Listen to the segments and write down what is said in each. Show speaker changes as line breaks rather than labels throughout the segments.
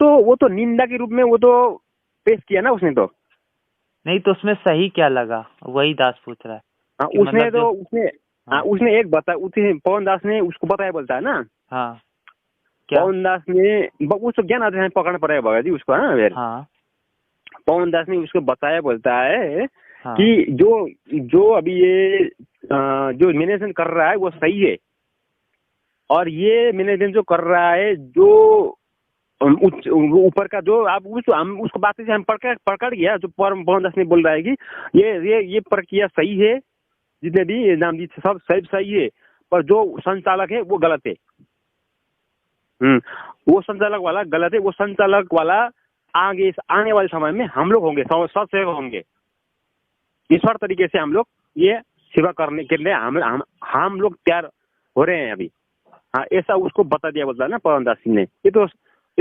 वो तो निंदा के रूप में वो तो पेश किया ना उसने। तो
नहीं तो उसमें सही क्या लगा, वही दास पूछ रहा है।
हाँ
कि
उसने
मतलब
तो
जो
उसने
हाँ
उसने एक बता उसे पवन दास ने उसको बताया, बोलता है ना
हाँ क्या
पवन दास ने उसको ज्ञान आते पकड़ना पड़ेगा भगत जी उसको, हाँ फिर
हाँ
पवन दास ने उसको बताया, बोलता है
हाँ
कि जो जो अभी ये जो मैनेजमेंट कर रहा है वो सही है, और ये मैनेजमेंट जो कर रहा है जो ऊपर का जो आप हम उसको बातें से हम पकड़ गया, जो पवन दास ने बोल रहा है कि ये प्रक्रिया सही है, जितने भी नाम जी सब सही है, पर जो संचालक है वो गलत है। वो संचालक वाला गलत है, वो संचालक वाला आगे आने वाले समय में हम लोग होंगे, सदसेवक होंगे, ईश्वर तरीके से हम लोग ये सेवा करने के लिए हम लोग तैयार हो रहे हैं अभी। हाँ ऐसा उसको बता दिया, बोलता है ना पवन दास सिंह ने। ये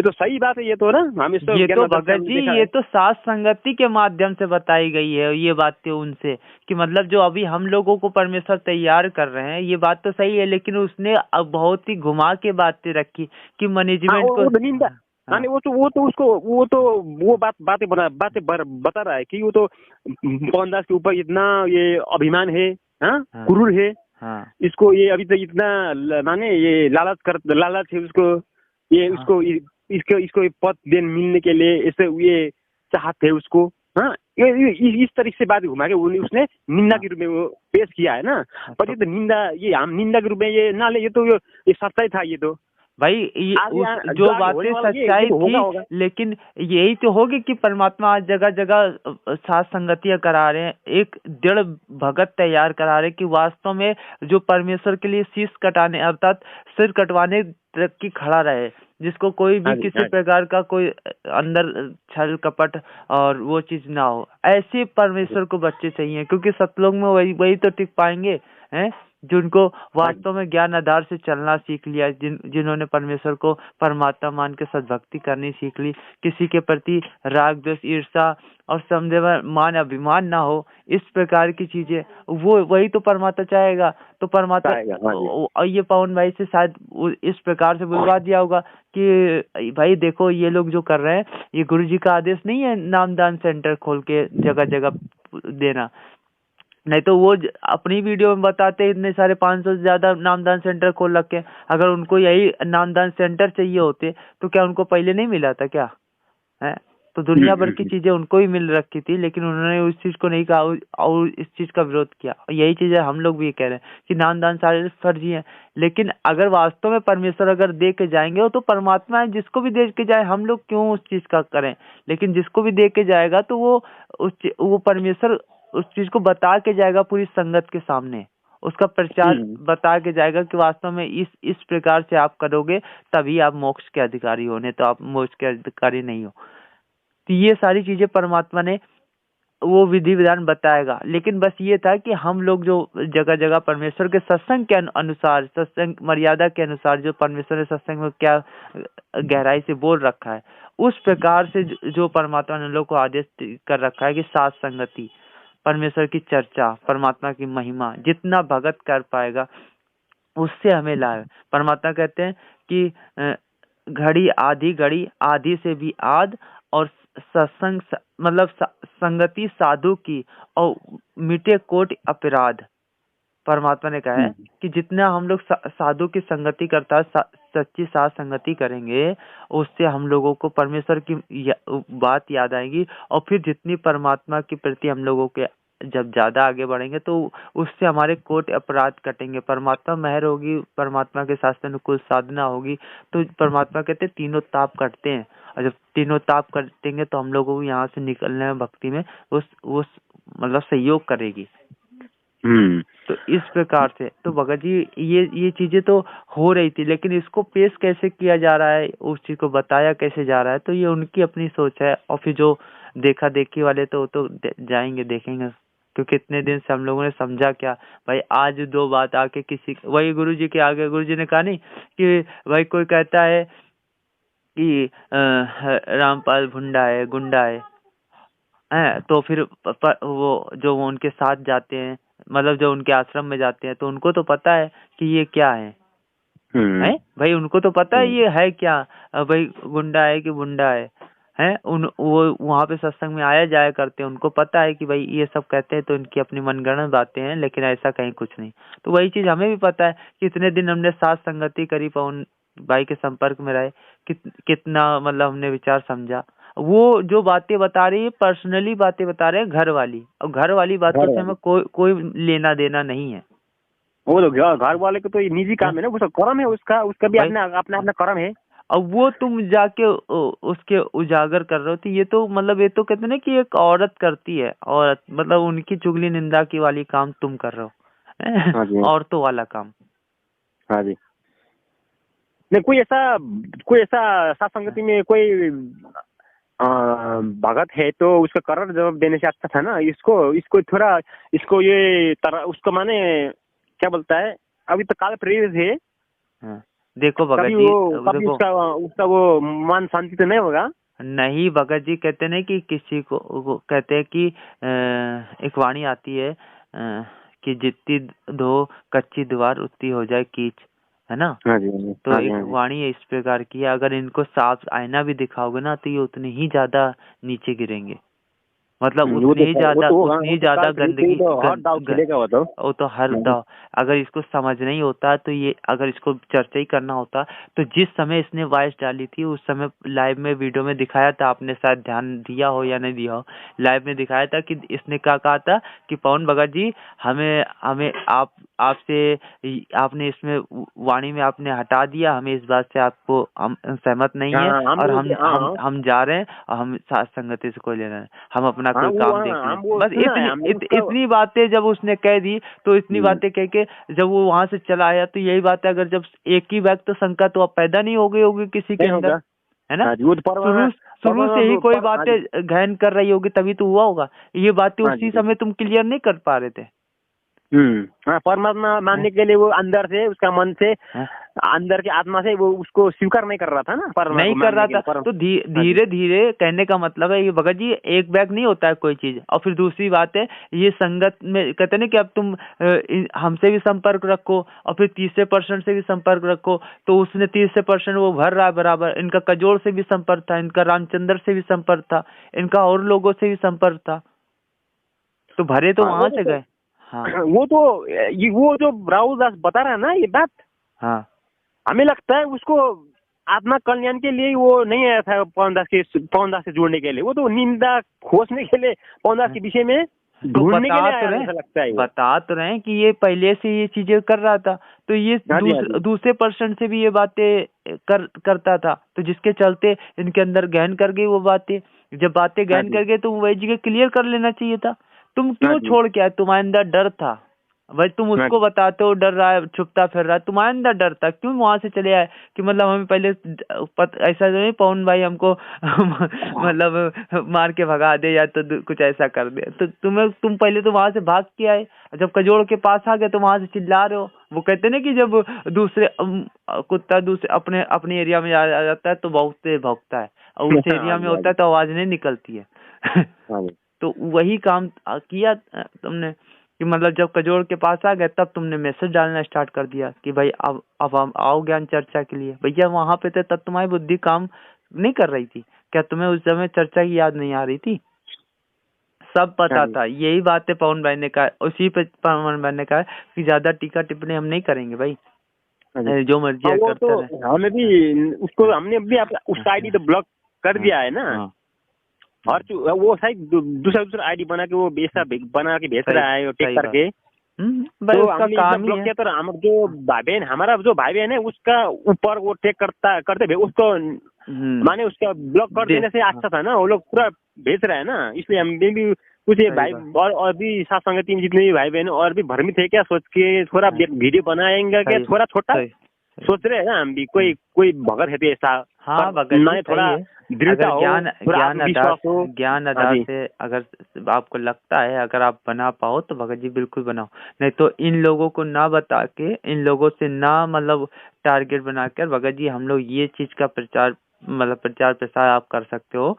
तो सही बात है, ये तो ना हम इसको
ये तो
ज्ञान
भगत जी
देखा
ये
है।
तो सात संगति के माध्यम से बताई गई है ये बातें उनसे, कि मतलब जो अभी हम लोगों को परमेश्वर तैयार कर रहे हैं, ये बात तो सही है, लेकिन उसने अब बहुत ही घुमा के बातें रखी कि
हाँ
मैनेजमेंट को।
वो निंदा,
हाँ
वो बातें बता रहा है कि वो तो पवन दास के ऊपर इतना ये अभिमान है, हाँ
हाँ
क्रूर है,
हाँ
इसको ये अभी तक इतना माने ये लालच है उसको, ये
हाँ
उसको इसको पद देन मिलने के लिए ऐसे ये चाहते है उसको। हाँ इस तरीके से बात घुमा के उसने निंदा
हाँ
के रूप में वो पेश किया है ना।
हाँ,
पर
तो
ये तो निंदा, ये हम निंदा के रूप में ये ना ले, ये सच्चाई था ये तो।
भाई ये
आगे
जो
जो आगे होने
बातें
वाला ये
सच्चाई
तो
थी,
होगा।
लेकिन यही तो होगी कि परमात्मा आज जगह जगह सात संगतियां करा रहे हैं, एक दृढ़ भगत तैयार करा रहे हैं कि वास्तव में जो परमेश्वर के लिए शीश कटाने अर्थात सिर कटवाने तक की खड़ा रहे, जिसको कोई भी
हाँ जी
किसी
हाँ जी।
प्रकार का कोई अंदर छल कपट और वो चीज ना हो। ऐसे परमेश्वर को बच्चे चाहिए, क्योंकि सतलोक में वही वही तो टिक पाएंगे हैं जिनको
हाँ जी
वास्तव में ज्ञान आधार से चलना सीख लिया, जिन्होंने परमेश्वर को परमात्मा मान के सद्भक्ति करनी सीख ली, किसी के प्रति राग द्वेष ईर्षा और समझे मान अभिमान ना हो, इस प्रकार की चीजें वो वही तो परमात्मा चाहेगा। तो परमात्मा
आएगा। हाँ जी
और ये पवन भाई से शायद इस प्रकार से बुलवा दिया होगा कि भाई देखो ये लोग जो कर रहे हैं, ये गुरु जी का आदेश नहीं है नामदान सेंटर खोल के जगह जगह देना। नहीं तो वो अपनी वीडियो में बताते इतने सारे 500 से ज्यादा नामदान सेंटर खोल रखे। अगर उनको यही नामदान सेंटर चाहिए होते तो क्या उनको पहले नहीं मिला था क्या है? तो दुनिया भर की चीजें उनको ही मिल रखी थी, लेकिन उन्होंने उस चीज को नहीं कहा और इस चीज का विरोध किया। और यही चीजें हम लोग भी कह रहे हैं कि नामदान सारे फर्जी हैं, लेकिन अगर वास्तव में परमेश्वर अगर दे के जाएंगे, वो तो परमात्मा है, जिसको भी दे के जाए हम लोग क्यों उस चीज का करें। लेकिन जिसको भी दे के जाएगा तो वो परमेश्वर उस चीज को बता के जाएगा पूरी संगत के सामने, उसका प्रचार बता के जाएगा कि वास्तव में इस प्रकार से आप करोगे तभी आप मोक्ष के अधिकारी हो, नहीं तो आप मोक्ष के अधिकारी नहीं हो। तो ये सारी चीजें परमात्मा ने वो विधि विधान बताएगा, लेकिन बस ये था कि हम लोग जो जगह जगह परमेश्वर के सत्संग के अनुसार, सत्संग मर्यादा के अनुसार, जो परमेश्वर ने सत्संग में क्या गहराई से बोल रखा है, उस प्रकार से जो परमात्मा ने लोग को आदेश कर रखा है कि सात संगति, परमेश्वर की चर्चा, परमात्मा की महिमा, जितना भगत कर पाएगा उससे हमें लाभ। परमात्मा कहते हैं कि घड़ी आधी घड़ी आधी से भी आध, और सत्संग मतलब संगति साधु की और मिटे कोट अपराध। परमात्मा ने कहा है कि जितना हम लोग साधु की संगति करता है, सच्ची साथ संगति करेंगे, उससे हम लोगों को परमेश्वर की बात याद आएगी, और फिर जितनी परमात्मा के प्रति हम लोगों के जब ज्यादा आगे बढ़ेंगे तो उससे हमारे कोट अपराध कटेंगे, परमात्मा मेहर होगी, परमात्मा के शास्त्र अनुकूल साधना होगी। तो परमात्मा कहते हैं तीनों ताप कटते हैं, और जब तीनों ताप कटेंगे तो हम लोगों को यहाँ से निकलने में भक्ति में उस मतलब सहयोग करेगी। तो इस प्रकार से तो भगत जी ये चीजें तो हो रही थी, लेकिन इसको पेश कैसे किया जा रहा है, उस चीज को बताया कैसे जा रहा है, तो ये उनकी अपनी सोच है। और फिर जो देखा देखी वाले तो जाएंगे देखेंगे, क्योंकि इतने दिन से हम लोगों ने समझा क्या भाई, आज दो बात आके किसी वही गुरु जी के आगे गुरु जी ने कहा नहीं कि भाई कोई कहता है कि रामपाल भुंडा है गुंडा है, तो फिर वो जो उनके साथ जाते हैं, मतलब जो उनके आश्रम में जाते हैं, तो उनको तो पता है कि ये क्या है, है भाई, उनको तो पता है ये है क्या, भाई गुंडा है कि गुंडा है उन वो वहाँ पे सत्संग में आया जाया करते हैं, उनको पता है कि भाई ये सब कहते हैं तो इनकी अपनी मनगढ़ंत बातें हैं, लेकिन ऐसा कहीं कुछ नहीं। तो वही चीज हमें भी पता है कि इतने दिन हमने साथ संगति करी, पवन भाई के संपर्क में रहे, कितना मतलब हमने विचार समझा। वो जो बातें बता रही है पर्सनली बातें बता रहे हैं घर वाली, और घर वाली बातों से हमें कोई लेना देना नहीं है।
वो तो घर वाले को तो निजी काम है ना, उसका कर्म है, उसका भी अपना अपना कर्म है।
अब वो तुम जाके उसके उजागर कर रहे हो, तो ये तो मतलब ये तो कहते ना कि एक औरत करती है, औरत मतलब उनकी चुगली निंदा की वाली काम तुम कर रहे हो, औरतों वाला काम।
हाँ जी, नहीं कोई ऐसा साथ संगति में कोई भगत है तो उसका करण जवाब देने से अच्छा था ना। इसको थोड़ा इसको ये उसको माने क्या बोलता है, अभी तो काल प्रेरित है।
हाँ। देखो भगत जी,
कभी उसका वो मन शांति तो नहीं होगा।
नहीं भगत जी कहते नहीं कि किसी को कहते हैं कि एक वाणी आती है कि जितनी धो कच्ची दीवार उतनी हो जाए कीच, है ना। तो एक वाणी इस प्रकार की है, अगर इनको साफ आईना भी दिखाओगे ना तो ये उतने ही ज्यादा नीचे गिरेंगे, मतलब उतनी ही ज्यादा गंदगी, वो तो हर दाव। अगर इसको समझ नहीं होता तो ये, अगर इसको चर्चा ही करना होता तो जिस समय इसने वॉइस डाली थी उस समय लाइव में वीडियो में दिखाया था, आपने शायद ध्यान दिया हो या नहीं दिया हो, लाइव में दिखाया था कि इसने क्या कहा था कि पवन भगत जी हमें आपसे आपने इसमें वाणी में आपने हटा दिया, हमें इस बात से आपको हम सहमत नहीं है, और हम जा रहे हैं और हम साथ संगति से कोई लेना है, हम अपना कोई काम देख लें। बस इतनी बातें जब उसने कह दी, तो इतनी बातें कह के जब वो वहां से चला आया, तो यही बात है, अगर जब एक ही व्यक्त शंका तो अब पैदा नहीं हो गई होगी किसी के अंदर, है ना। शुरू से ही कोई बातें गहन कर रही होगी तभी तो हुआ होगा। ये बातें उसी समय तुम क्लियर नहीं कर पा रहे थे।
परमात्मा मानने के लिए वो अंदर से, उसका मन से, अंदर के आत्मा से वो उसको स्वीकार नहीं कर रहा था ना, नहीं कर रहा था।
तो धीरे धीरे कहने का मतलब है ये भगत जी, एक बैग नहीं होता है कोई चीज। और फिर दूसरी बात है, ये संगत में कहते ना कि अब तुम हमसे भी संपर्क रखो और फिर 30% से भी संपर्क रखो, तो उसने 30% वो भर रहा है बराबर। इनका कजोड़ से भी संपर्क था, इनका रामचंद्र से भी संपर्क था, इनका और लोगों से भी संपर्क था, तो भरे तो वहां से गए। हाँ,
वो जो राहुल दास बता रहा है ना ये बात,
हाँ,
हमें लगता है उसको आत्मा कल्याण के लिए वो नहीं आया था पवन दास से जुड़ने के लिए, वो तो निंदा खोजने के लिए पवन दास के विषय में ढूंढने के लिए आया, ऐसा लगता है।
बता तो रहे हैं कि ये पहले से ये चीजें कर रहा था, तो ये दूसरे पर्सन से भी ये बातें करता था, तो जिसके चलते इनके अंदर गहन कर गई वो बातें। जब बातें गहन कर गए तो वही जगह क्लियर कर लेना चाहिए था। तुम क्यों छोड़ के आए? तुम्हारे अंदर डर था भाई, तुम उसको बताते हो डर रहा है, छुपता फिर रहा है, तुम्हारे अंदर डर था, क्यों वहां से चले आए कि मतलब हमें पहले ऐसा नहीं पवन भाई हमको मतलब मार के भगा दे या तो कुछ ऐसा कर दे, तो तुम पहले तो वहां से भाग के आए, जब कजोड़ के पास आ गए तो वहां से चिल्ला रहे हो। वो कहते ना कि जब दूसरे कुत्ता दूसरे अपने एरिया में आ जाता है तो भौंकता है, और उस एरिया में होता है तो आवाज नहीं निकलती है। तो वही काम किया तुमने कि मतलब जब कजोड़ के पास आ गए तब तुमने मैसेज डालना स्टार्ट कर दिया कि भाई अब हम आओ ज्ञान चर्चा के लिए। भैया वहां पे थे तब तुम्हारी बुद्धि काम नहीं कर रही थी क्या? तुम्हें उस समय चर्चा की याद नहीं आ रही थी? सब पता था। यही बात है पवन भाई ने कहा, उसी पे पवन भाई ने कहा कि ज्यादा टीका टिप्पणी हम नहीं करेंगे भाई, जो मर्जी करते रहे।
हमने भी उसको हमने भी उसका आईडी तो ब्लॉक कर दिया है ना, और वो शायद दूसरा आईडी बना के वो बना के भेज रहा है टेक करके। तो हमने ब्लॉक किया, तो हम जो भाई बहन, हमारा जो भाई बहन है उसका ऊपर वो टेक करते उसको माने उसका ब्लॉक कर देने से अच्छा था ना, वो लोग पूरा भेज रहा है ना, इसलिए हम भी कुछ भाई और भी साथ संगति में जितने भी भाई बहन और भी भ्रमित है क्या सोच के थोड़ा वीडियो बनाएंगे क्या, थोड़ा छोटा सोच रहे हैं ना हम भी, कोई भगत है तो ऐसा।
हाँ,
थोड़ा
ज्ञान आधार से अगर आपको लगता है, अगर आप बना पाओ तो भगत जी बिल्कुल बनाओ, नहीं तो इन लोगों को ना बता के, इन लोगों से ना मतलब टारगेट बनाकर भगत जी हम लोग ये चीज का प्रचार प्रसार आप कर सकते हो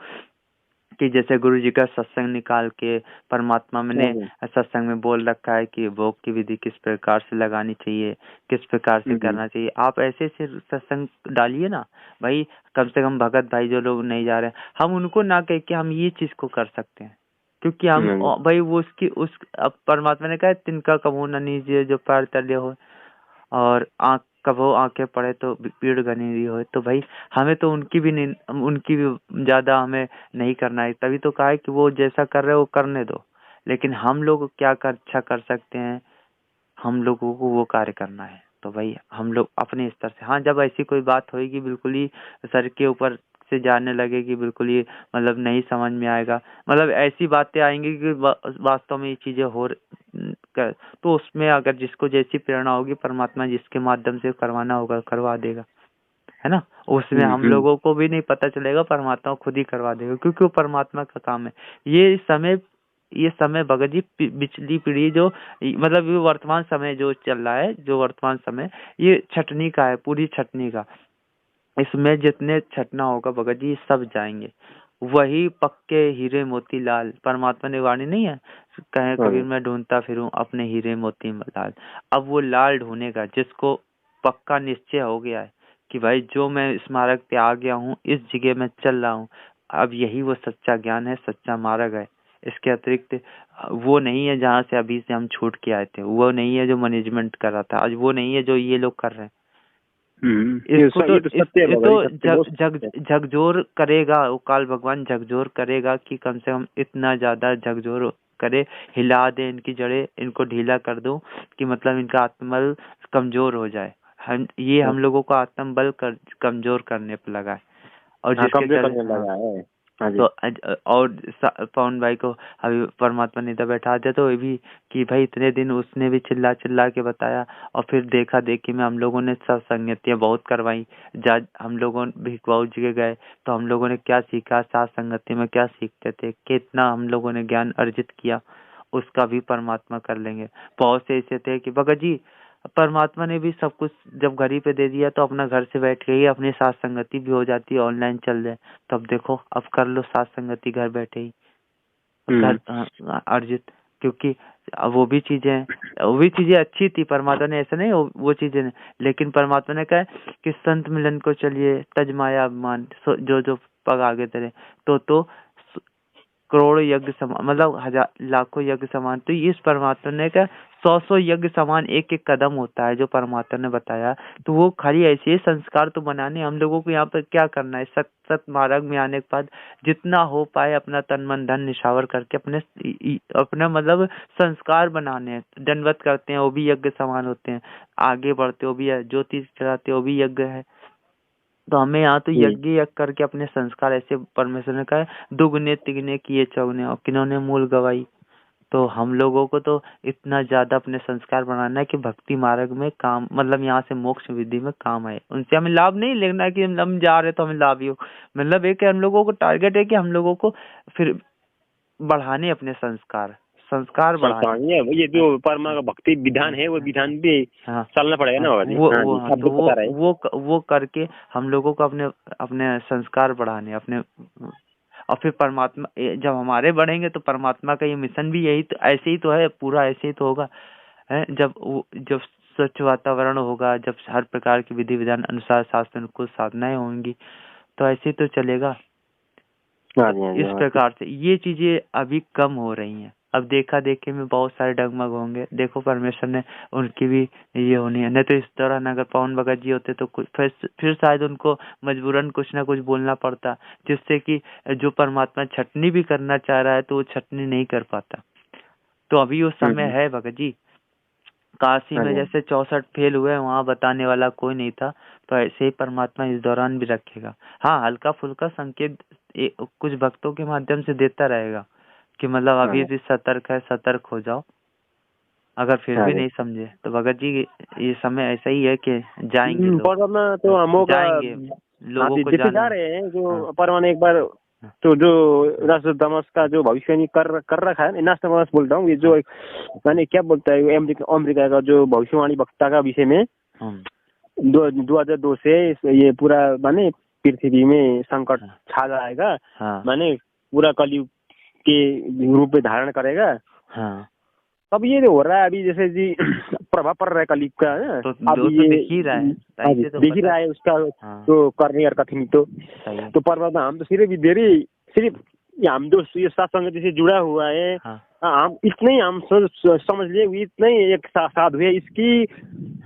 कि जैसे गुरु जी का सत्संग निकाल के परमात्मा ने सत्संग में बोल रखा है कि भोग की विधि किस प्रकार से लगानी चाहिए, किस प्रकार से करना चाहिए। आप ऐसे से सत्संग डालिए ना भाई, कम से कम भगत भाई जो लोग नहीं जा रहे हम उनको ना कह के हम ये चीज को कर सकते हैं, क्योंकि हम भाई वो उसकी उस अब परमात्मा ने कहा तिनका कबू न नीजिए जो पैर तले हो और आँख कबो आंखें पड़े तो पीड़ घनी रही हो। तो भाई हमें तो उनकी भी ज्यादा हमें नहीं करना है, तभी तो कहा है कि वो जैसा कर रहे हो वो करने दो, लेकिन हम लोग क्या अच्छा कर सकते हैं, हम लोगों को वो कार्य करना है। तो भाई हम लोग अपने स्तर से, हाँ जब ऐसी कोई बात होगी बिल्कुल ही सर के ऊपर से जाने लगेगी, बिल्कुल ही मतलब नहीं समझ में आएगा, मतलब ऐसी बातें आएंगी कि वास्तव में ये चीजें तो उसमें अगर जिसको जैसी प्रेरणा होगी परमात्मा जिसके माध्यम से करवाना होगा करवा देगा, है ना। उसमें हम लोगों को भी नहीं पता चलेगा, परमात्मा खुद ही करवा देगा, क्योंकि वो परमात्मा का काम है। ये समय भगत जी पिछली पीढ़ी जो मतलब ये वर्तमान समय जो चल रहा है, जो वर्तमान समय ये छटनी का है, पूरी छटनी का। इसमें जितने छटना होगा भगत जी सब जाएंगे, वही पक्के हीरे मोती लाल। परमात्मा ने वाणी नहीं है, कहे कबीर मैं ढूंढता फिरूं अपने हीरे मोती लाल। अब वो लाल ढूंढेगा जिसको पक्का निश्चय हो गया है कि भाई जो मैं स्मारक पे आ गया हूँ, इस जगह में चल रहा हूँ, अब यही वो सच्चा ज्ञान है, सच्चा मार्ग है। इसके अतिरिक्त वो नहीं है जहाँ से अभी से हम छूट के आए थे, वो नहीं है जो मैनेजमेंट कर रहा था, आज वो नहीं है जो ये लोग कर रहे हैं। इसको तो झकझोर करेगा वो काल भगवान, झकझोर करेगा कि कम से कम इतना ज्यादा झकझोर करे, हिला दे इनकी जड़ें, इनको ढीला कर दो कि मतलब इनका आत्मबल कमजोर हो जाए। हम लोगों को आत्मबल कमजोर करने पर लगा है, और जिसके तो और पवन भाई को अभी परमात्मा ने बैठा दिया, तो ये भी कि भाई इतने दिन उसने भी चिल्ला चिल्ला के बताया, और फिर देखा देखी में हम लोगों ने सब संगतियां बहुत करवाई। हम लोगों भिखवाऊ जी के गए तो हम लोगों ने क्या सीखा, साथ संगति में क्या सीखते थे, कितना हम लोगों ने ज्ञान अर्जित किया, उसका भी परमात्मा कर लेंगे। बहुत से ऐसे थे कि भगत जी परमात्मा ने भी सब कुछ जब घर ही पे दे दिया तो अपना घर से बैठ के ही अपनी साथ संगति भी हो जाती है, ऑनलाइन चल रहे। तब देखो अब कर लो साथ संगति घर बैठे ही अर्जित, क्योंकि वो भी चीजें अच्छी थी। परमात्मा ने ऐसा नहीं वो चीजें नहीं, लेकिन परमात्मा ने कहा कि संत मिलन को चलिए तज माया अभिमान, जो पग आगे तेरे तो करोड़ यज्ञ समान, मतलब हजार लाखों यज्ञ समान। तो इस परमात्मा ने कहा 100 यज्ञ समान एक एक कदम होता है जो परमात्मा ने बताया। तो वो खाली ऐसे संस्कार तो बनाने, हम लोगों को यहाँ पर क्या करना है, सत मार्ग में आने के बाद जितना हो पाए अपना तन मन धन निछावर करके अपने मतलब संस्कार बनाने हैं। दंडवत करते हैं वो भी यज्ञ समान होते हैं, आगे बढ़ते वो भी है, ज्योति चढ़ाते वो भी यज्ञ है। तो हमें यहाँ तो यज्ञ करके अपने संस्कार ऐसे परमेश्वर ने कहा दुगने तिगने किए चौगने और किन्होंने मूल गवाई। तो हम लोगों को तो इतना ज्यादा अपने संस्कार बनाना है कि भक्ति मार्ग में काम, मतलब यहाँ से मोक्ष विधि में काम आए। उनसे हमें लाभ नहीं लेना है कि हम जा रहे तो हमें लाभ ही हो, मतलब एक हम लोगों को टारगेट है कि हम लोगों को फिर बढ़ाने अपने संस्कार बढ़ाने।
ये जो परमा का भक्ति विधान है वो विधान भी चलना पड़ेगा ना
वो करके हम लोगों को अपने संस्कार बढ़ाने अपने। और फिर परमात्मा जब हमारे बढ़ेंगे तो परमात्मा का ये मिशन भी यही तो ऐसे ही तो है, पूरा ऐसे ही तो होगा है। जब स्वच्छ वातावरण होगा, जब हर प्रकार की विधि विधान अनुसार शास्त्र अनुकूल साधनाएं होंगी तो ऐसे ही तो चलेगा। इस प्रकार से ये चीजें अभी कम हो रही हैं। अब देखा देखी में बहुत सारे डगमग होंगे, देखो परमेश्वर ने उनकी भी ये होनी है। नहीं तो इस दौरान अगर पवन भगत जी होते तो फिर शायद उनको मजबूरन कुछ ना कुछ बोलना पड़ता, जिससे कि जो परमात्मा छटनी भी करना चाह रहा है तो वो छटनी नहीं कर पाता। तो अभी वो समय है भगत जी। काशी में जैसे 64 फेल हुए वहाँ बताने वाला कोई नहीं था, तो ऐसे ही परमात्मा इस दौरान भी रखेगा। हाँ हल्का फुल्का संकेत कुछ भक्तों के माध्यम से देता रहेगा कि मतलब अभी भी सतर्क है, सतर्क हो जाओ। अगर फिर भी नहीं समझे तो भगत जी ये समय ऐसा ही है कि जाएंगे लोगों को
जा रहे हैं जो परमाने एक बार तो जो नोस्ट्राडामस का जो भविष्यवाणी कर रखा है, नोस्ट्राडामस बोल रहा हूँ, ये जो मैंने क्या बोलता है अमेरिका का जो भविष्यवाणी वक्ता का विषय में 2002 से ये पूरा माने पृथ्वी में संकट छा जाएगा, माने पूरा कलयुग के रूप में धारण करेगा।
हाँ,
अब ये हो रहा है अभी, जैसे जी प्रभाव पड़ रहा है कलयुग का ना,
तो
अब
वो तो
ये
दिख ही रहा है, सही से तो
दिख ही
पता
रहा है उसका
हाँ,
तो करने और कथनी तो
सही
तो परमात्मा हम तो सिर्फ सिर्फ ये हम जो ये सत्संग से जुड़ा हुआ है,
हाँ,
हम इतना ही हम समझ लिए, इतना ही एक साधु है इसकी,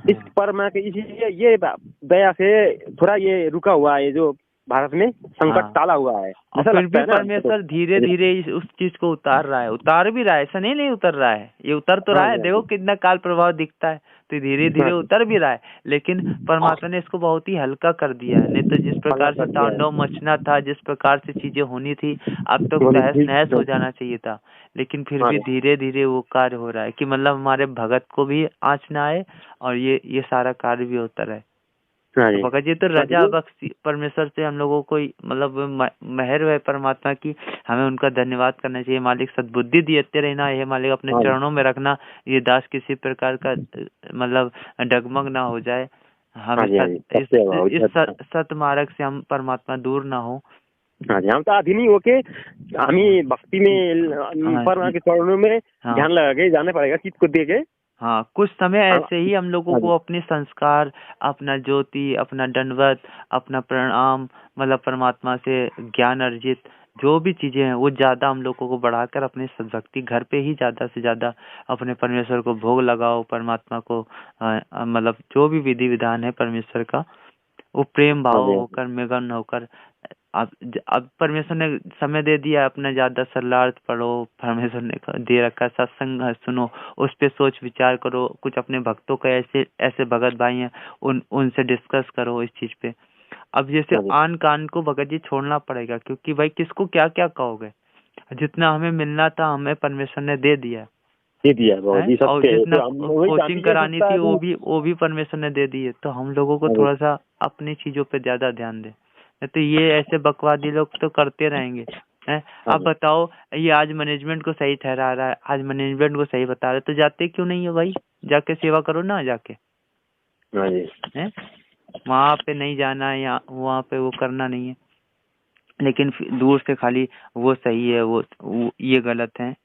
इस परमा के इसीलिए ये दया से थोड़ा ये रुका हुआ है, जो भारत में संकट
हाँ।
टाला हुआ है,
और
ऐसा
फिर
लगता
भी
है ना।
परमेश्वर धीरे धीरे उस चीज को उतार रहा है, उतार भी रहा है, ऐसा नहीं उतर रहा है, ये उतर तो रहा है। देखो कितना काल प्रभाव दिखता है, तो धीरे धीरे उतर भी रहा है। लेकिन परमात्मा ने इसको बहुत ही हल्का कर दिया है, नहीं तो जिस प्रकार से तांडव मचना था, जिस प्रकार से चीजें होनी थी, अब तो तहस नहस हो जाना चाहिए था। लेकिन फिर भी धीरे धीरे वो कार्य हो रहा है कि मतलब हमारे भगत को भी आँच ना आए और ये सारा कार्य भी होता रहे। तो भगत जी तो रजा बख्शी परमेश्वर से हम लोगों को मतलब मेहर है परमात्मा की, हमें उनका धन्यवाद करना चाहिए। मालिक सद्बुद्धि देते रहना, ये मालिक अपने चरणों में रखना, ये दास किसी प्रकार का मतलब डगमग ना हो जाए, हम इस सत मार्ग से हम परमात्मा दूर ना हो।
हाँ जी, हम तो आधीन होके हमें भक्ति में परमात्मा के चरणों में ध्यान लगा के जाना पड़ेगा, किस को दे के।
हाँ, कुछ समय ऐसे ही हम लोगों को अपने संस्कार, अपना ज्योति, अपना दंडवत, अपना प्रणाम, मतलब परमात्मा से ज्ञान अर्जित जो भी चीजें हैं वो ज्यादा हम लोगों को बढ़ाकर अपने सद्भक्ति घर पे ही ज्यादा से ज्यादा अपने परमेश्वर को भोग लगाओ। परमात्मा को मतलब जो भी विधि विधान है परमेश्वर का, वो प्रेम भाव होकर मगन होकर अब परमेश्वर ने समय दे दिया, अपना ज्यादा सरलार्थ पढ़ो, परमेश्वर ने दे रखा सत्संग सुनो, उस पे सोच विचार करो, कुछ अपने भक्तों का ऐसे भगत भाई हैं उनसे डिस्कस करो इस चीज पे। अब जैसे आन कान को भगत जी छोड़ना पड़ेगा, क्योंकि भाई किसको क्या क्या कहोगे, जितना हमें मिलना था हमें परमेश्वर ने दे दिया और जितना कोचिंग करानी थी वो भी परमेश्वर ने दे दी है। तो हम लोगों को थोड़ा सा अपनी चीजों पे ज्यादा ध्यान दे, तो ये ऐसे बकवादी लोग तो करते रहेंगे हैं। अब बताओ, ये आज मैनेजमेंट को सही ठहरा रहा है, आज मैनेजमेंट को सही बता रहे, तो जाते क्यों नहीं हो भाई, जाके सेवा करो ना जाके हैं। वहाँ पे नहीं जाना है या वहाँ पे वो करना नहीं है, लेकिन दूर से खाली वो सही है वो ये गलत है।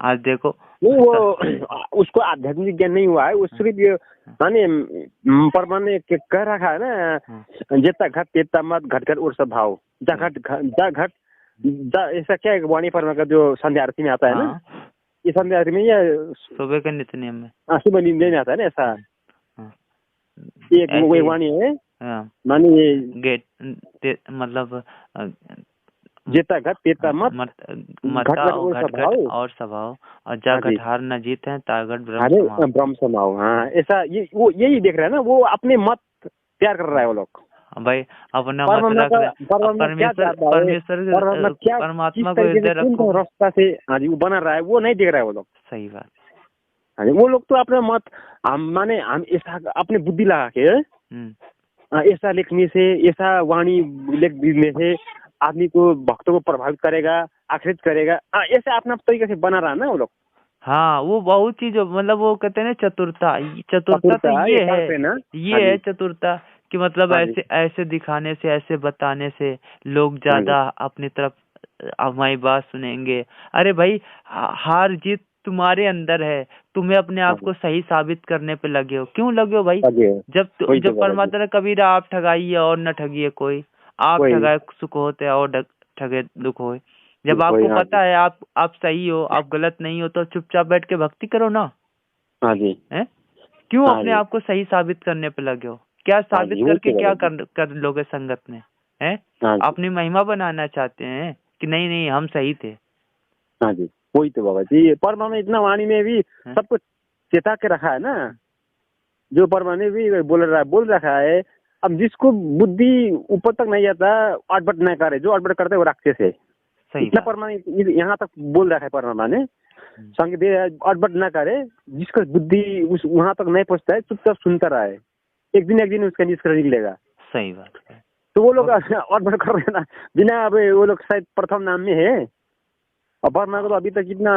आज देखो
नहीं, वो उसको आध्यात्मिक ज्ञान नहीं हुआ है, वो सिर्फ ये माने परमाने कह रखा है ना, जेता घट तेता मत घट कर उर्स भाव जा घट ऐसा क्या है वाणी परमा का जो संध्या आरती में आता है ना, ये संध्या आरती में या
सुबह के नित्य नियम में
सुबह नींद में आता है ना, ऐसा एक वाणी है मानी ये
गेट मतलब
जेता घट तेता मत
मता और स्वभाव और जागट हार न जीत है तागट
ब्रह्म समाओ। हाँ, ऐसा ये वो यही देख रहा है ना, वो अपने मत तैयार कर रहा है वो लोग
भाई, अपना मत परमात्मा को हृदय रखो,
रास्ता से हाँ जी वो बना रहा है, वो नहीं देख रहा है वो लोग।
सही बात।
हाँ जी, वो लोग तो अपना मत हम ऐसा अपने बुद्धि लगा के ऐसा लिखने से, ऐसा वाणी लिखने से आदमी को भक्तों को प्रभावित करेगा, आकर्षित करेगा, ऐसे अपना तरीके से बना रहा है ना वो लोग।
हाँ, वो बहुत चीज मतलब वो कहते हैं ना चतुरता तो ये है चतुरता कि मतलब ऐसे दिखाने से, ऐसे बताने से लोग ज्यादा अपनी तरफ हमारी बात सुनेंगे। अरे भाई, हार जीत तुम्हारे अंदर है, तुम्हें अपने आप को सही साबित करने पे लगे हो। क्यों लगे हो भाई? जब परमात्मा कबीरा आप ठगाइए और न ठगिए कोई, आप ठगाए सुख होते और ठगे दुख होए। जब आपको पता है आप सही हो, आप गलत नहीं हो, तो चुपचाप बैठ के भक्ति करो ना।
हाँ जी,
हैं? क्यों अपने आप को सही साबित करने पे लगे हो? क्या साबित करके क्या कर लोगे संगत में? हैं? अपनी महिमा बनाना चाहते हैं कि नहीं हम सही थे।
हाँ जी, वही तो बाबा जी, परमात्मा इतना वाणी में भी सब कुछ चेता के रखा है ना, जो परमात्मा ने भी बोल रखा है। अब जिसको बुद्धि ऊपर तक नहीं जाता, अटपट न करे, जो अटपट करते वो राक्षस है। इतना परमात्मा यहाँ तक बोल रखा है परमात्मा ने, संग दे अटपट न करे, जिसका बुद्धि उस वहां तक नहीं पहुंचता है चुपचाप सुनता रहा है, एक दिन उसका निष्कर्ष निकलेगा।
सही बात है।
तो वो लोग अटपट कर रहे हैं ना बिना, अब वो लोग शायद प्रथम नाम में है, और परमात्मा को तो अभी तक कितना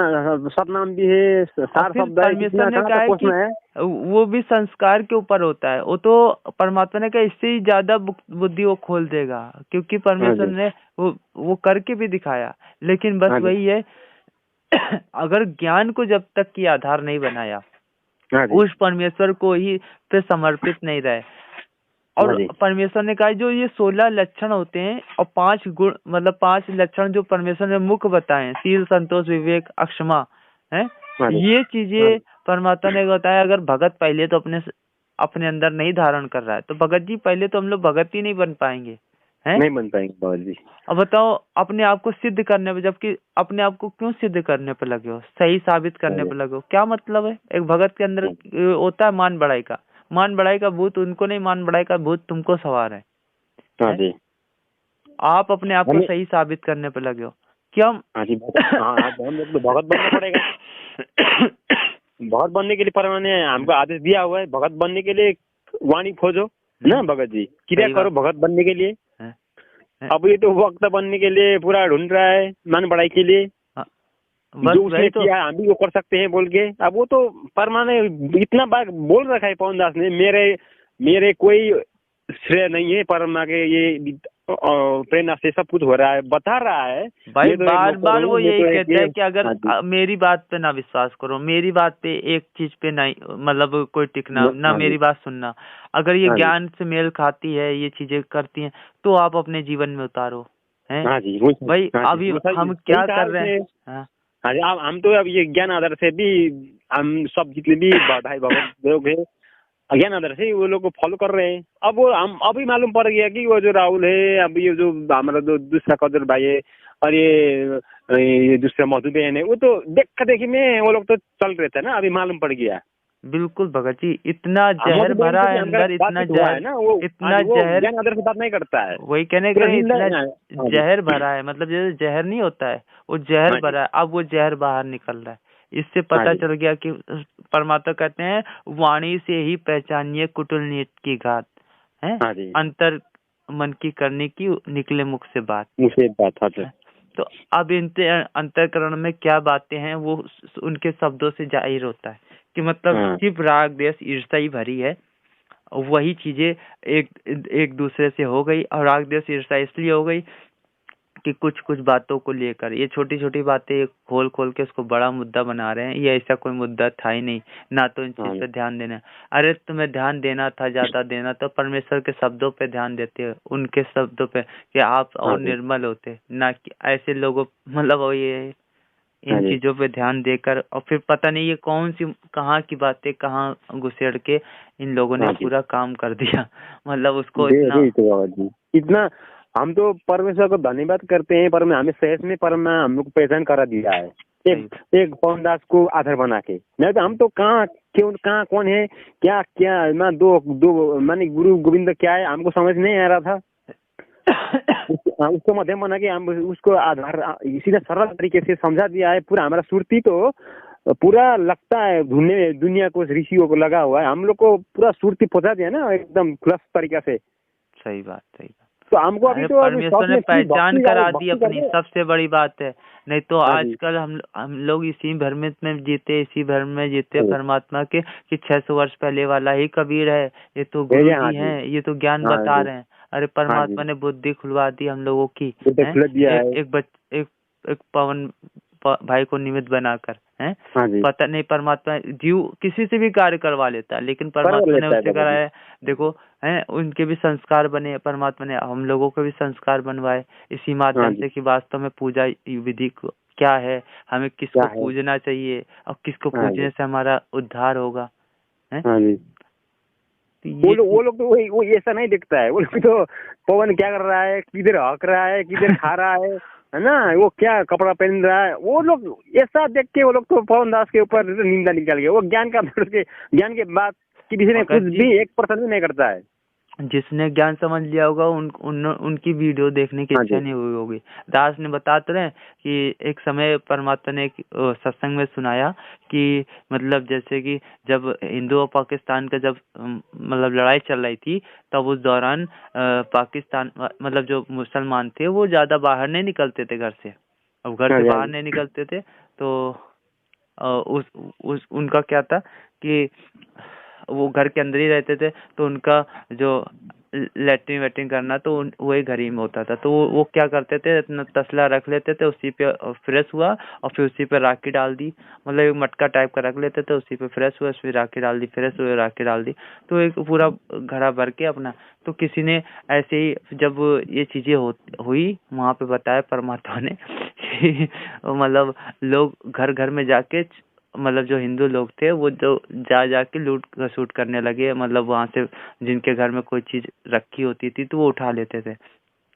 सतनाम भी है, सार
फिर
शब्द है,
परमेश्वर ने कहा है
क्वेश्चन है।
कि वो भी संस्कार के ऊपर होता है। वो तो परमात्मा ने कहा इससे ही ज्यादा बुद्धि वो खोल देगा, क्योंकि परमेश्वर ने वो करके भी दिखाया। लेकिन बस वही है अगर ज्ञान को जब तक की आधार नहीं बनाया, उस परमेश्वर को ही पे समर्पित नहीं रहे, और परमेश्वर ने कहा जो ये 16 लक्षण होते हैं और 5 गुण, मतलब 5 लक्षण जो परमेश्वर ने मुख्य बताए हैं, शील, संतोष, विवेक, अक्षमा है, ये चीजें परमात्मा ने बताया। अगर भगत पहले तो अपने अंदर नहीं धारण कर रहा है तो भगत जी पहले तो हम लोग भगत ही नहीं बन पाएंगे, हैं?
नहीं बन पाएंगे भगत जी।
अब बताओ अपने आप को सिद्ध करने पे, जबकि अपने आप को क्यों सिद्ध करने पे लगे हो, सही साबित करने पे लगे हो, क्या मतलब है? एक भगत के अंदर होता है मान बढ़ाई का, मान बढ़ाई का भूत उनको नहीं, मान बढ़ाई का भूत तुमको सवार है। आप अपने आप को सही साबित करने पे लगे हो, क्यों?
भगत बनना पड़ेगा। भगत बनने के लिए परमात्मा ने हमको आदेश दिया हुआ है, भगत बनने के लिए वाणी खोजो ना भगत जी, क्या करो भगत बनने के लिए। अब ये तो वक्त बनने के लिए पूरा ढूंढ रहा है, मान बढ़ाई के लिए, जो उसने किया हम भी वो कर सकते हैं बोल के। अब वो तो परमात्मा ने इतना बार बोल रखा है पवन दास ने, मेरे कोई श्रेय नहीं है, परमात्मा के ये प्रेरणा से सब कुछ हो रहा है, बता रहा है
भाई। तो बार बार वो यही कहते हैं कि अगर मेरी बात पे ना विश्वास करो, मेरी बात पे एक चीज पे नहीं, मतलब कोई टिकना ना, मेरी बात सुनना। अगर ये ज्ञान से मेल खाती है, ये चीजें करती हैं, तो आप अपने जीवन में उतारो, हैं? भाई अभी हम क्या कर रहे हैं?
हम तो अब ये ज्ञान आधार से भी हम सब जितने भी भाई भगत लोग हैं, ज्ञान आधार से वो लोग को फॉलो कर रहे हैं। अब वो हम अभी मालूम पड़ गया कि वो जो राहुल है, अब ये जो हमारा जो दूसरा कदर भाई है, और ये दूसरा मधु बहन है, वो तो देखा देखी में वो लोग तो चल रहे थे ना, अभी मालूम पड़ गया।
बिल्कुल भगत जी, इतना जहर भरा है अंदर, इतना जहर
ना, वो
इतना जहर
ज्ञान आधार से बात नहीं करता है।
वही कहने का इतना जहर भरा है, मतलब जैसे जहर नहीं होता है, वो जहर भरा है। अब वो जहर बाहर निकल रहा है, इससे पता चल गया कि परमात्मा कहते हैं वाणी से ही पहचानिए कुटिल नीत की घात है, अंतर मन की करने की निकले मुख से बात। तो अब इनके अंतःकरण में क्या बातें हैं वो उनके शब्दों से जाहिर होता है कि मतलब सिर्फ राग द्वेष ईर्ष्या ही भरी है। वही चीजें एक दूसरे से हो गई, और राग द्वेष ईर्ष्या इसलिए हो गई कि कुछ कुछ बातों को लेकर ये छोटी छोटी बातें खोल खोल के उसको बड़ा मुद्दा बना रहे हैं। ये ऐसा कोई मुद्दा था ही नहीं, ना तो इन चीज पे ध्यान देना। अरे तुम्हें ध्यान देना था, ज्यादा देना तो परमेश्वर के शब्दों पे ध्यान देते, उनके शब्दों पे कि आप और निर्मल होते, ना कि ऐसे लोगों, मतलब ये इन चीजों पे ध्यान देकर, और फिर पता नहीं ये कौन सी कहाँ की बातें कहाँ घुसेड़ के इन लोगों ने पूरा काम कर दिया। मतलब उसको
इतना हम तो परमेश्वर को धन्यवाद करते हैं, पर हमें सहज में परमात्मा हम लोग को पहचान करा दिया है, एक पवन दास को आधार बना के। नहीं तो हम तो कहाँ कहाँ कौन है, क्या क्या ना दो माने गुरु गोविंद क्या है, हमको समझ नहीं आ रहा था। उसको मध्यम बना के हम उसको आधार इसी सरल तरीके से समझा दिया है। पूरा हमारा सुरती तो पूरा लगता है ढूंढने दुनिया को, ऋषियों को लगा हुआ है, हम लोग को पूरा सुरती पहुंचा दिया ना एकदम खुला तरीका से।
सही बात, सही बात।
तो हमको अभी तो
परमेश्वर ने पहचान करा दी अपनी, सबसे बड़ी बात है। नहीं तो आजकल हम लोग इसी भ्रम में जीते, इसी भ्रम में जीते परमात्मा के कि 600 वर्ष पहले वाला ही कबीर है, ये तो गुरु जी हैं, ये तो ज्ञान बता रहे हैं। अरे परमात्मा ने बुद्धि खुलवा दी हम लोगों की, एक पवन भाई को निमित्त बनाकर, हैं? पता नहीं परमात्मा जीव किसी से भी कार्य करवा लेता है, लेकिन परमात्मा ने उससे कराया। देखो हैं, उनके भी संस्कार बने, परमात्मा ने हम लोगों के भी संस्कार बनवाए इसी माध्यम से कि वास्तव में पूजा विधि क्या है, हमें किसको पूजना चाहिए और किसको पूजने से हमारा उद्धार होगा, है?
वो लोग तो वो ऐसा नहीं दिखता है। वो लोग तो पवन क्या कर रहा है, किधर हक रहा है, किधर खा रहा है ना, वो क्या कपड़ा पहन रहा है, वो लोग ऐसा देख के वो लोग तो पवन दास के ऊपर निंदा निकाल गए। वो ज्ञान के बात किसी ने कुछ भी 1% भी नहीं करता है।
जिसने ज्ञान समझ लिया होगा उनकी वीडियो देखने की इच्छा नहीं हुई होगी। दास ने बताते रहे कि एक समय परमात्मा ने सत्संग में सुनाया कि मतलब जैसे कि जब हिंदू और पाकिस्तान का जब मतलब लड़ाई चल रही थी, तब उस दौरान पाकिस्तान मतलब जो मुसलमान थे वो ज्यादा बाहर नहीं निकलते थे घर से, अब घर से बाहर नहीं निकलते थे। तो उस उनका क्या था कि वो घर के अंदर ही रहते थे, तो उनका जो लेटरिन वेटरिन करना तो वही घर ही में होता था। तो वो क्या करते थे, अपना तसला रख लेते थे, उसी पे फ्रेश हुआ और फिर उसी पे राखी डाल दी, मतलब एक मटका टाइप का रख लेते थे, उसी पे फ्रेश हुआ, उस पे राखी डाल दी, फ्रेश हुए राखी डाल दी, तो एक पूरा घड़ा भर के अपना। तो किसी ने ऐसे ही जब ये चीजें हुई वहां पे बताया परमात्मा ने मतलब लोग घर घर में जाके, मतलब जो हिंदू लोग थे वो जो जाके लूट खसूट करने लगे, मतलब वहां से जिनके घर में कोई चीज रखी होती थी तो वो उठा लेते थे।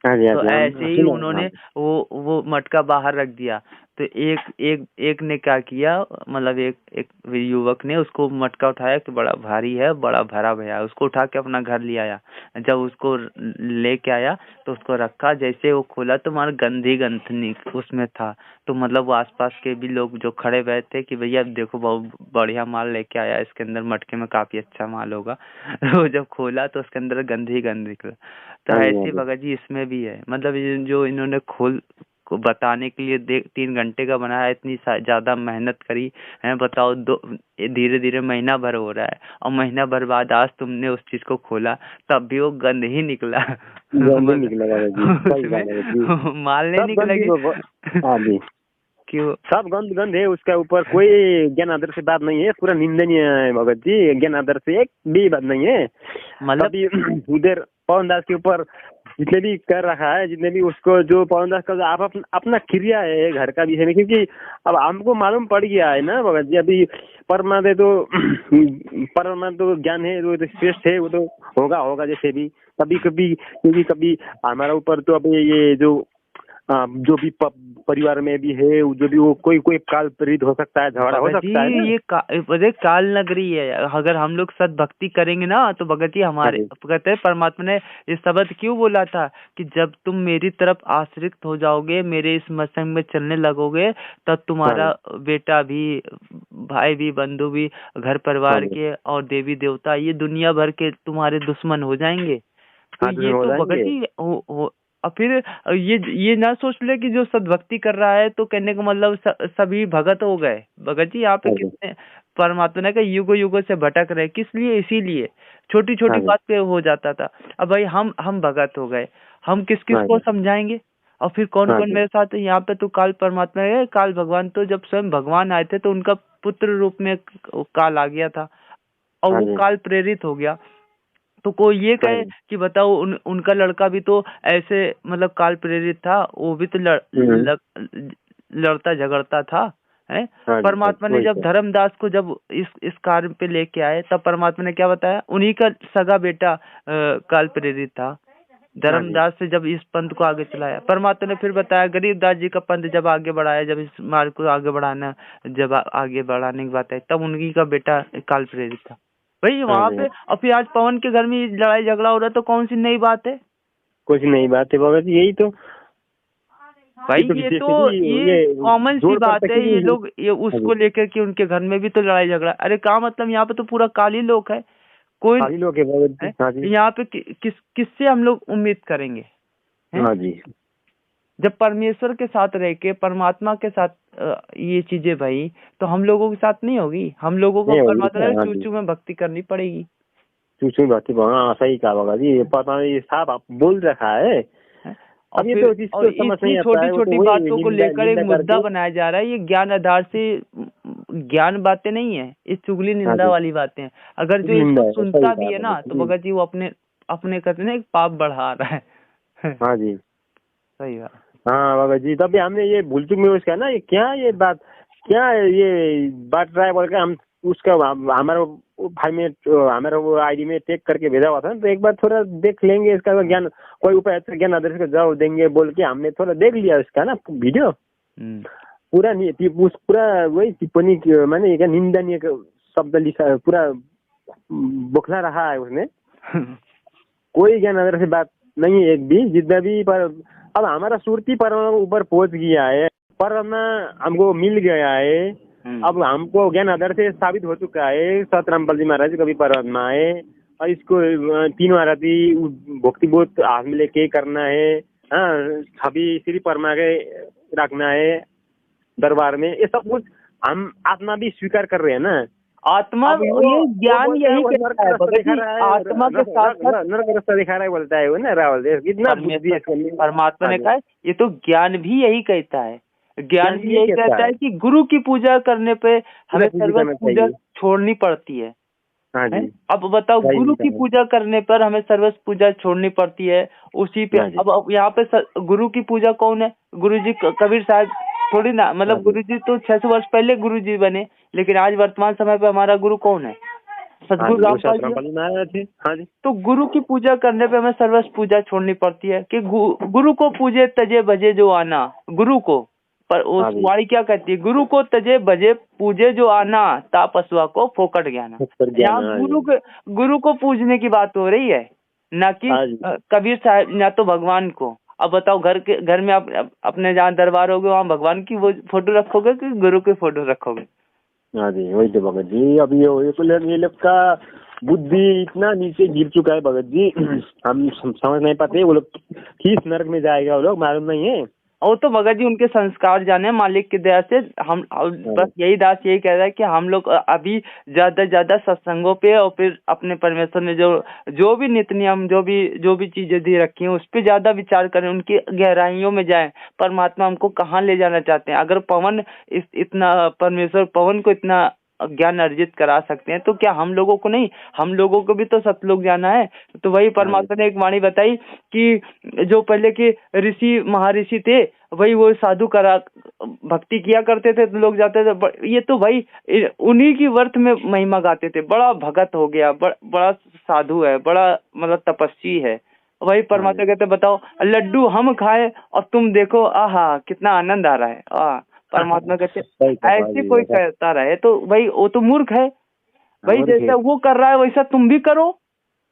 तो ऐसे ही उन्होंने वो मटका बाहर रख दिया। तो एक ने क्या किया, मतलब एक युवक ने उसको मटका उठाया कि बड़ा भारी है, बड़ा भरा भया, उसको उठा के अपना घर ले आया। जब उसको लेके आया तो उसको रखा, जैसे वो खोला तो हमारा गंदी गंथनी उसमें था। तो मतलब वो आसपास के भी लोग जो खड़े हुए थे कि भैया देखो बहुत बढ़िया माल लेके आया, इसके अंदर मटके में काफी अच्छा माल होगा। तो जब खोला तो उसके अंदर गंदी गंद निकला। तो ऐसे भगत जी इसमें भी है, मतलब ये जो इन्होंने खोल को बताने के लिए 3 घंटे का बनाया, इतनी ज्यादा मेहनत करी है, बताओ। धीरे धीरे महीना भर हो रहा है और महीना भर बाद आज तुमने उस चीज को खोला तब भी वो गंद ही निकला। माल नहीं निकलेगी
क्यों? सब गंद है, उसके ऊपर कोई ज्ञान आदर से बात नहीं है, पूरा निंदनीय है भगत जी। ज्ञान आदर से एक भी बात नहीं है। मतलब उधर पवन दास के ऊपर जितने भी कर रखा है, जितने भी उसको जो पवन दास का आप अपना क्रिया है घर का विषय में, क्योंकि अब हमको मालूम पड़ गया है ना भगत जी, अभी परमात्मा तो ज्ञान है, वो तो श्रेष्ठ है, वो तो होगा जैसे भी कभी कभी हमारा ऊपर तो अभी ये जो भी परिवार में भी है, जो भी वो कोई काल प्रेरित हो सकता है, झगड़ा हो सकता है।
ये काल नगरी है। अगर हम लोग सद्भक्ति करेंगे ना तो भगत जी हमारे कहते हैं परमात्मा ने इस शब्द क्यों बोला था कि जब तुम मेरी तरफ आश्रित हो जाओगे, मेरे इस मसंग में चलने लगोगे, तब तुम्हारा बेटा भी, भाई भी, बंधु भी, घर परिवार के और देवी देवता, ये दुनिया भर के तुम्हारे दुश्मन हो जाएंगे। तो ये तो भगत जी और फिर ये ना सोच ले कि जो सद्भक्ति कर रहा है तो कहने का मतलब सभी भगत हो गए। भगत जी यहाँ पे कितने परमात्मा ने कहा युगों से भटक रहे, किस लिए? इसीलिए छोटी छोटी बात पे हो जाता था। अब भाई हम भगत हो गए, हम किस को समझाएंगे? और फिर कौन मेरे साथ है यहाँ पे? तो काल परमात्मा है, काल भगवान तो जब स्वयं भगवान आए थे तो उनका पुत्र रूप में काल आ गया था और वो काल प्रेरित हो गया। तो कोई ये कहे कि बताओ उनका लड़का भी तो ऐसे मतलब काल प्रेरित था, वो भी तो लड़ता झगड़ता था, है? परमात्मा ने जब धर्मदास को जब इस कार्य पे लेके आए तब परमात्मा ने क्या बताया? उन्हीं का सगा बेटा काल प्रेरित था। धर्मदास से जब इस पंथ को आगे चलाया, परमात्मा ने फिर बताया गरीबदास जी का पंथ जब आगे बढ़ाया, जब इस मार्ग को आगे बढ़ाना, जब आगे बढ़ाने की बात है, तब उन्हीं का बेटा काल प्रेरित था। भाई वहाँ पे और फिर आज पवन के घर में लड़ाई झगड़ा हो रहा है तो कौन सी नई बात है? कुछ नई बात है भगत, यही तो भाई ये कॉमन सी बात है। ये लोग ये उसको लेकर के उनके घर में भी तो लड़ाई झगड़ा, अरे क्या मतलब? यहाँ पे तो पूरा काली लोग है, कोई काली लोग है यहाँ पे। किससे हम लोग उम्मीद करेंगे? हाँ जी, जब परमेश्वर के साथ रह के परमात्मा के साथ ये चीजें भाई, तो हम लोगों के साथ नहीं होगी। हम लोगों को परमात्मा की चूचू में भक्ति करनी पड़ेगी। चूचू में भक्ति, सही कहा बाबा जी, पता नहीं साहब आप बोल रखा है। अब ये तो इतनी छोटी छोटी बातों को लेकर एक मुद्दा बनाया जा रहा है। ये ज्ञान आधार से ज्ञान बातें नहीं है, इस चुगली निंदा वाली बातें हैं। अगर जो इसको सुनता भी है ना तो भगत जी वो अपने कहते हैं पाप बढ़ा रहा है। हाँ जी, सही बात। हाँ बाबा जी, तभी हमने ये भूल चुक में उसका ना, ये बात रहा है बोल के हम उसका हमारा भाई में हमारा वो आईडी में टेक करके भेजा हुआ था, तो एक बार थोड़ा देख लेंगे इसका ज्ञान, कोई उपाय ज्ञान आदर्श का जवाब देंगे बोल के हमने थोड़ा देख लिया इसका ना वीडियो। पूरा वही टिप्पणी मैंने क्या निंदनीय शब्द लिखा, पूरा बौखला रहा है उसने। कोई ज्ञान आदर्श से बात नहीं है एक भी, जितना भी। पर अब हमारा सुरती परमात्मा ऊपर पहुंच गया है, परमात्मा हमको मिल गया है। अब हमको ज्ञान आधार से साबित हो चुका है, सतरामपाल जी महाराज कभी परमात्मा है, और इसको 3 आरती भक्ति बोध हाथ में लेके करना है। हाँ, अभी श्री परमा के
रखना है दरबार में, ये सब कुछ हम आत्मा भी स्वीकार कर रहे हैं ना।
आत्मा ये ज्ञान यही कहता है भगत जी, आत्मा के साथ साथ
नरक रास्ता दिखा रहा है, बोलता है वो ना रावल, कितना बुद्धि है इसमें।
परमात्मा ने कहा ये तो ज्ञान भी यही कहता है, ज्ञान भी यही कहता है कि गुरु की पूजा करने पे हमें सर्वस्व पूजा छोड़नी पड़ती है।
हाँ जी।
अब बताओ, गुरु की पूजा करने पर हमें सर्वस्व पूजा छोड़नी पड़ती है उसी पे। अब यहाँ पे गुरु की पूजा कौन है? गुरु जी कबीर साहब थोड़ी ना, मतलब गुरु जी तो 600 वर्ष पहले गुरु जी बने, लेकिन आज वर्तमान समय पे हमारा गुरु कौन है? सतगुरु रामपाल जी। हाँ जी। तो गुरु की पूजा करने पे हमें सर्वस्व पूजा छोड़नी पड़ती है कि गुरु को पूजे तजे भजे जो आना, गुरु को। पर उस वाणी क्या कहती है? गुरु को तजे भजे पूजे जो आना, तापसवा को फोकट ज्ञाना। यहाँ गुरु को पूजने की बात हो रही है, ना कि कबीर साहब, ना तो भगवान को। अब बताओ, घर में आप अपने जहाँ दरबार होगे वहाँ भगवान की वो फोटो रखोगे कि गुरु की फोटो रखोगे?
हाँ जी, वही तो भगत जी। अब ये लोग का बुद्धि इतना नीचे गिर चुका है भगत जी, हम समझ नहीं पाते। वो लोग किस नरक में जाएगा वो लोग मालूम नहीं है।
और तो भगत जी उनके संस्कार जाने मालिक की दया से। हम बस यही दास यही कह रहा है कि हम लोग अभी ज्यादा सत्संगों पे और फिर अपने परमेश्वर ने जो भी नित्य नियम जो भी चीजें दी रखी हैं उस पे ज्यादा विचार करें, उनकी गहराइयों में जाएं। परमात्मा हमको कहाँ ले जाना चाहते हैं? अगर पवन इतना परमेश्वर पवन को इतना ज्ञान अर्जित करा सकते हैं तो क्या हम लोगों को नहीं? हम लोगों को भी तो सतलोक जाना है। तो वही परमात्मा ने एक वाणी बताई कि जो पहले के ऋषि महर्षि थे वही वो साधु करा भक्ति किया करते थे तो लोग जाते थे। ये तो भाई उन्हीं की वर्थ में महिमा गाते थे, बड़ा भगत हो गया, बड़ा साधु है, बड़ा मतलब तपस्वी है। वही परमात्मा कहते बताओ लड्डू हम खाए और तुम देखो आहा कितना आनंद आ रहा है। परमात्मा कहते ऐसे कोई कहता रहे तो भाई वो तो मूर्ख है भाई। जैसा वो कर रहा है वैसा तुम भी करो,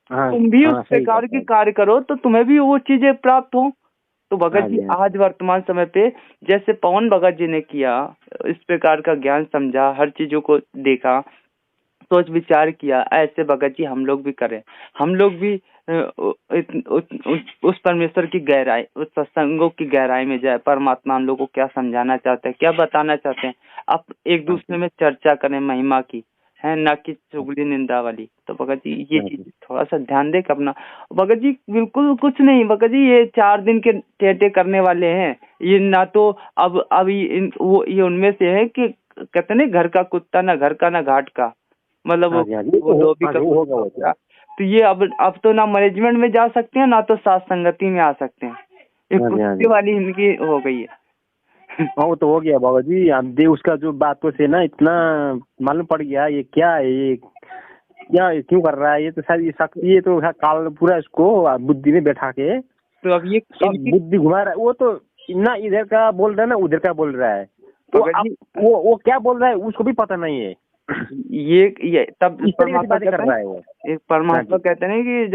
तुम भी उस प्रकार के कार्य करो तो तुम्हें भी वो चीजें प्राप्त हो। तो भगत जी आज वर्तमान समय पे जैसे पवन भगत जी ने किया, इस प्रकार का ज्ञान समझा, हर चीजों को देखा, सोच विचार किया, ऐसे भगत जी हम लोग भी करें। हम लोग भी उस परमेश्वर की गहराई, उस सत्संगों की गहराई में जाए। परमात्मा हम लोग को क्या समझाना चाहते हैं, क्या बताना चाहते हैं, आप एक दूसरे में चर्चा करें महिमा की, है ना कि चुगली निंदा वाली। तो भगत जी ये चीज थोड़ा सा ध्यान दे अपना। भगत जी बिल्कुल कुछ नहीं भगत जी, ये 4 दिन के टेटे करने वाले हैं ये, ना तो अब ये उनमें से है कि कहते नहीं घर का कुत्ता ना घर का ना घाट का, मतलब वो धोबी का होगा। तो ये अब तो ना मैनेजमेंट में जा सकते हैं ना तो साथ संगति में आ सकते हैं। ये कुत्ते वाली इनकी हो गई है।
हाँ वो तो हो गया बाबा जी। हम दे उसका जो बातों से ना इतना मालूम पड़ गया ये क्या है, ये क्या क्यों कर रहा है। ये तो शायद ये शक्ति, ये तो काल पूरा इसको बुद्धि में बैठा के
तो अब ये
बुद्धि घुमा रहा है। वो तो ना इधर का बोल रहा है ना उधर का बोल रहा है। तो वो क्या बोल रहा है उसको भी पता नहीं है।
ये तब परमात्मा कर रहा है वो। एक परमात्मा कहते हैं कि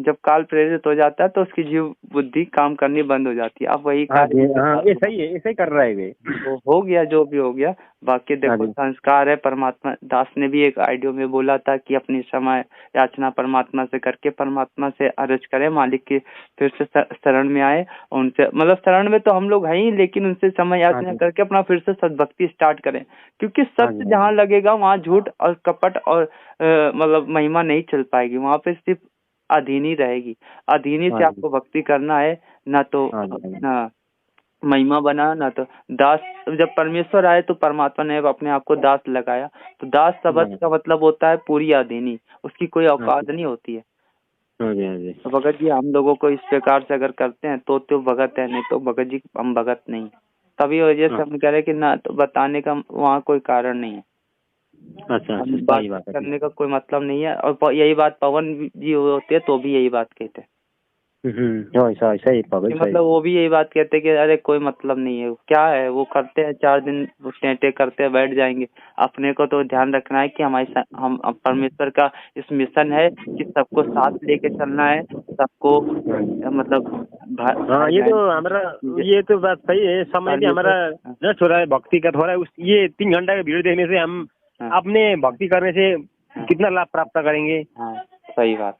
जब काल प्रेरित हो जाता है तो उसकी जीव बुद्धि काम करनी बंद हो जाती है। अब वही
ये सही है, ऐसे ही कर रहा है वे।
तो हो गया जो भी हो गया। बाकी देखो संस्कार है। परमात्मा दास ने भी एक आइडियो में बोला था कि अपनी समय याचना परमात्मा से करके परमात्मा से अर्ज करें, मालिक की फिर से शरण में आए, उनसे मतलब शरण में तो हम लोग हैं ही, लेकिन उनसे समय याचना करके अपना फिर से सद्भक्ति स्टार्ट करें। क्योंकि सत्य जहाँ लगेगा वहाँ झूठ और कपट और मतलब महिमा नहीं चल पाएगी। वहाँ पे सिर्फ अधीनी रहेगी। अधीनी से आपको भक्ति करना है, ना तो ना महिमा बना ना तो दास। जब परमेश्वर आए तो परमात्मा ने अपने आप को दास लगाया। तो दास शब्द का मतलब होता है पूरी अधीनी, उसकी कोई औकात नहीं होती है। तो भगत जी हम लोगों को इस प्रकार से अगर करते हैं तो भगत है, नहीं तो भगत जी हम भगत नहीं। तभी वजह से हम कह रहे कि ना तो बताने का वहाँ कोई कारण नहीं है। बात करने का कोई मतलब नहीं है। और यही बात पवन जी होते हैं तो भी यही बात कहते हैं।
ऐसा ही
मतलब वो भी यही बात कहते हैं कि अरे कोई मतलब नहीं है, क्या है वो करते हैं 4 दिन टेंटे करते हैं बैठ जाएंगे। अपने को तो ध्यान रखना है कि हम परमेश्वर का इस मिशन है कि सबको साथ लेके चलना है, सबको मतलब
ये तो हमारा ये तो बात सही है। समय भी हमारा नष्ट हो रहा है भक्ति का। थोड़ा ये 3 घंटा का वीडियो देखने से हम अपने भक्ति करने से कितना लाभ प्राप्त करेंगे।
सही बात।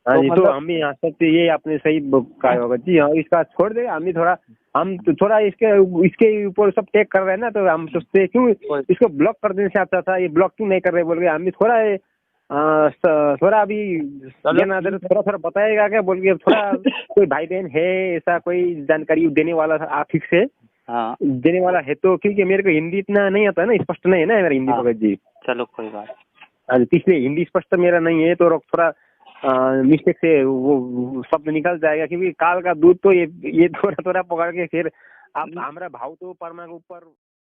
हाँ जी, तो हम भी यहाँ सकते ये आपने सही कहा होगा जी। हाँ इसका छोड़ दे, हम भी थोड़ा हम तो थोड़ा इसके ऊपर सब टेक कर रहे हैं ना, तो हम सोचते हैं क्यों इसको ब्लॉक कर देने से आता था, ये ब्लॉक क्यों नहीं कर रहे बोल के हम भी थोड़ा अभी जनादर थोड़ा बताएगा क्या बोल के, थोड़ा कोई भाई बहन है ऐसा कोई जानकारी देने वाला आप ठीक से देने वाला है तो, क्योंकि मेरे को हिंदी इतना नहीं आता ना, स्पष्ट नहीं है ना मेरा हिंदी भगत जी।
चलो कोई बात,
इसलिए हिंदी स्पष्ट मेरा नहीं है, तो थोड़ा मिस्टेक से वो शब्द निकल जाएगा, क्योंकि काल का दूध तो ये थोड़ा थोड़ा पकड़ के फिर आप हमारा भाव तो परमा के ऊपर